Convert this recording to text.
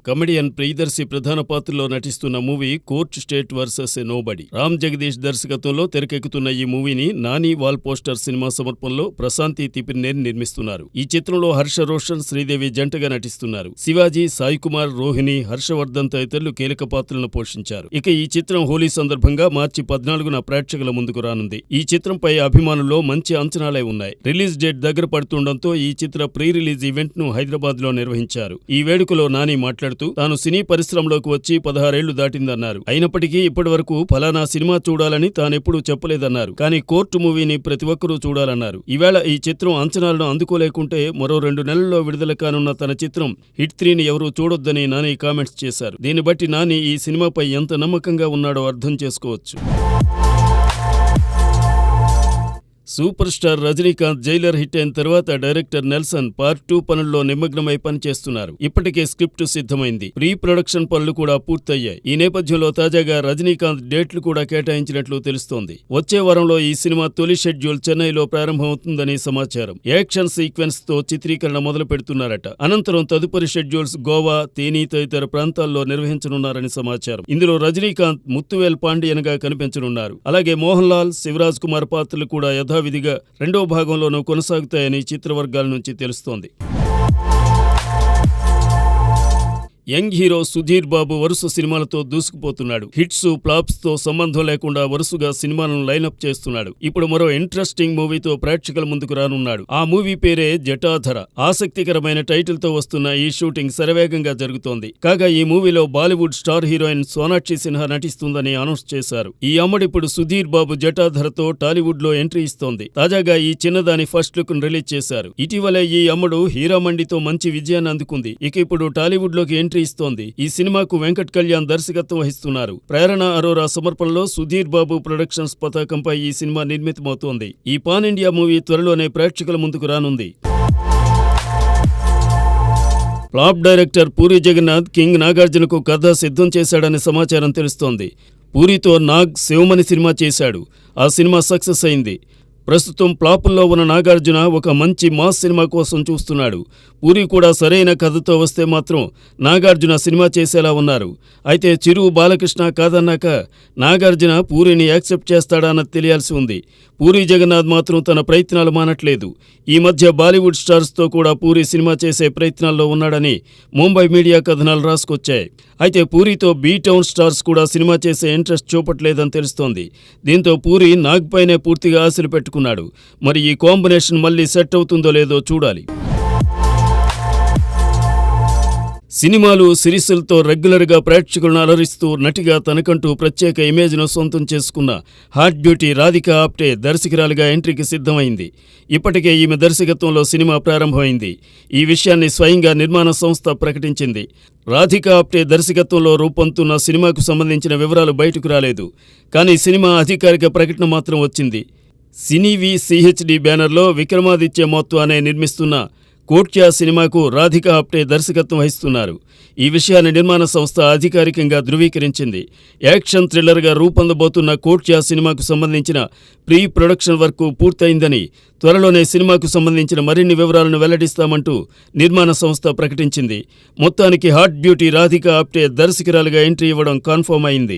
Comedian Priyadarshi ప్రధాన పాత్రలో నటిస్తున్న movie court state versus nobody. Ram Jagadish దర్శకత్వంలో తెరకెక్కుతున్న ఈ మూవీని నాని వాల్ పోస్టర్ సినిమా సమర్పణలో ప్రశాంతి తిపినేని నిర్మిస్తున్నారు. ఈ చిత్రంలో హర్ష రోషన్, శ్రీదేవి జంటగా నటిస్తున్నారు. శివాజీ, సాయి కుమార్, రోహిణి, హర్షవర్ధన్ తదితరులు కీలక పాత్రలను పోషించారు. ఇక ఈ చిత్రం హోలీ సందర్భంగా మార్చి 14న ప్రేక్షకుల ముందుకు రానుంది. ఈ చిత్రంపై అభిమానుల్లో మంచి అంచనాలే ఉన్నాయి. రిలీజ్ డేట్ దగ్గర పడుతుండటంతో ఈ చిత్ర ప్రీ రిలీజ్ ఈవెంట్ ను హైదరాబాద్ లో నిర్వహించారు. ఈ వేడుకలో నాని మాట్లాడుతూ తాను సినీ పరిశ్రమలోకి వచ్చి 16 ఏళ్లు దాటిందన్నారు. అయినప్పటికీ ఇప్పటి వరకు ఫలానా సినిమా చూడాలని తానెప్పుడూ చెప్పలేదన్నారు. కానీ కోర్టు మూవీని ప్రతి ఒక్కరూ చూడాలన్నారు. ఈవేళ ఈ చిత్రం అంచనాలను అందుకోలేకుంటే మరో 2 నెలల్లో విడుదల కానున్న తన చిత్రం హిట్ 3ని ఎవరూ చూడొద్దని నాని కామెంట్స్ చేశారు. దీన్ని బట్టి నాని ఈ సినిమాపై ఎంత నమ్మకంగా ఉన్నాడో అర్థం చేసుకోవచ్చు. Super star Rajinikanth Jailer hit అయిన తర్వాత డైరెక్టర్ నెల్సన్ పార్ట్ 2 పనుల్లో నిమగ్నమై పనిచేస్తున్నారు. ఇప్పటికే స్క్రిప్ట్ సిద్ధమైంది. ప్రీ ప్రొడక్షన్ పనులు కూడా పూర్తయ్యాయి. ఈ నేపథ్యంలో తాజాగా రజనీకాంత్ డేట్లు కూడా కేటాయించినట్లు తెలుస్తోంది. వచ్చే వారంలో ఈ సినిమా తొలి షెడ్యూల్ చెన్నైలో ప్రారంభమవుతుందని సమాచారం. యాక్షన్ సీక్వెన్స్ తో చిత్రీకరణ మొదలు పెడుతున్నారట. అనంతరం తదుపరి షెడ్యూల్స్ గోవా, తేనీ తదితర ప్రాంతాల్లో నిర్వహించనున్నారని సమాచారం. ఇందులో రజనీకాంత్ ముత్తువేల్ పాండియన్ గా కనిపించనున్నారు. అలాగే మోహన్ లాల్, శివరాజ్ కుమార్ పాత్రలు కూడా యథావిధిగా 2వ భాగంలోనూ కొనసాగుతాయని చిత్రవర్గాల నుంచి తెలుస్తోంది. యంగ్ హీరో సుధీర్ బాబు వరుస సినిమాలతో దూసుకుపోతున్నాడు. హిట్స్, ఫ్లాప్స్ తో సంబంధం లేకుండా వరుసగా సినిమాలను లైనప్ చేస్తున్నాడు. ఇప్పుడు మరో ఇంట్రెస్టింగ్ మూవీతో ప్రేక్షకుల ముందుకు రానున్నాడు. ఆ మూవీ పేరే జటాధర. ఆసక్తికరమైన టైటిల్ తో వస్తున్న ఈ షూటింగ్ శరవేగంగా జరుగుతోంది. కాగా ఈ మూవీలో Bollywood star heroine Sonakshi Sinha నటిస్తుందని అనౌన్స్ చేశారు. ఈ అమ్మడిప్పుడు సుధీర్ బాబు జటాధరతో టాలీవుడ్ లో ఎంట్రీ ఇస్తోంది. తాజాగా ఈ చిన్నదాని ఫస్ట్ లుక్ ను రిలీజ్ చేశారు. ఇటీవలే ఈ అమ్మడు హీరామండితో మంచి విజయాన్ని అందుకుంది. ఇక ఇప్పుడు టాలీవుడ్ లోకి ఎంట్రీ ఇస్తోంది. ఈ సినిమాకు వెంకట్ కళ్యాణ్ దర్శకత్వం వహిస్తున్నారు. ప్రేరణ అరోరా సమర్పణలో సుధీర్ బాబు ప్రొడక్షన్స్ పతాకంపై ఈ సినిమా నిర్మితమవుతోంది. ఈ పాన్ ఇండియా మూవీ త్వరలోనే ప్రేక్షకుల ముందుకు రానుంది. Flop director Puri Jagannath king నాగార్జునకు కథ సిద్ధం చేశాడని సమాచారం తెలుస్తోంది. పూరితో నాగ్ శివమణి సినిమా చేశాడు. ఆ సినిమా సక్సెస్ అయింది. ప్రస్తుతం ఫ్లాపుల్లో ఉన్న నాగార్జున ఒక మంచి మాస్ సినిమా కోసం చూస్తున్నాడు. పూరి కూడా సరైన కథతో వస్తే మాత్రం నాగార్జున సినిమా చేసేలా ఉన్నారు. అయితే చిరు బాలకృష్ణ కాదన్నాక నాగార్జున పూరిని యాక్సెప్ట్ చేస్తాడా అన్నది తెలియాల్సి ఉంది. పూరి జగన్నాథ్ మాత్రం తన ప్రయత్నాలు మానట్లేదు. ఈ మధ్య బాలీవుడ్ స్టార్స్తో కూడా పూరి సినిమా చేసే ప్రయత్నాల్లో ఉన్నాడని ముంబై మీడియా కథనాలు రాసుకొచ్చాయి. అయితే పూరితో బీ టౌన్ స్టార్స్ కూడా సినిమా చేసే ఇంట్రెస్ట్ చూపట్లేదని తెలుస్తోంది. దీంతో పూరి నాగ్ పైనే పూర్తిగా ఆశలు పెట్టుకున్నాడు. మరి ఈ కాంబినేషన్ మళ్ళీ సెట్ అవుతుందో లేదో చూడాలి. సినిమాలు, సిరీస్లతో రెగ్యులర్గా ప్రేక్షకులను అలరిస్తూ నటిగా తనకంటూ ప్రత్యేక ఇమేజ్ను సొంతం చేసుకున్న హాట్ బ్యూటీ రాధికా ఆప్టే దర్శకురాలిగా ఎంట్రీకి సిద్ధమైంది. ఇప్పటికే ఈమె దర్శకత్వంలో సినిమా ప్రారంభమైంది. ఈ విషయాన్ని స్వయంగా నిర్మాణ సంస్థ ప్రకటించింది. రాధికా ఆప్టే దర్శకత్వంలో రూపొందుతున్న సినిమాకు సంబంధించిన వివరాలు బయటకు రాలేదు. కానీ సినిమా అధికారిక ప్రకటన మాత్రం వచ్చింది. సినీవి సిహెచ్డి బ్యానర్లో విక్రమాదిత్య మోత్వానే నిర్మిస్తున్న కోట్యా సినిమాకు రాధికా ఆప్టే దర్శకత్వం వహిస్తున్నారు. ఈ విషయాన్ని నిర్మాణ సంస్థ అధికారికంగా ధృవీకరించింది. యాక్షన్ థ్రిల్లర్గా రూపొందబోతున్న కోట్యా సినిమాకు సంబంధించిన ప్రీ ప్రొడక్షన్ వర్క్ పూర్తయిందని, త్వరలోనే సినిమాకు సంబంధించిన మరిన్ని వివరాలను వెల్లడిస్తామంటూ నిర్మాణ సంస్థ ప్రకటించింది. మొత్తానికి హాట్ బ్యూటీ రాధికా ఆప్టే దర్శకురాలుగా ఎంట్రీ ఇవ్వడం కన్ఫర్మ్ అయింది.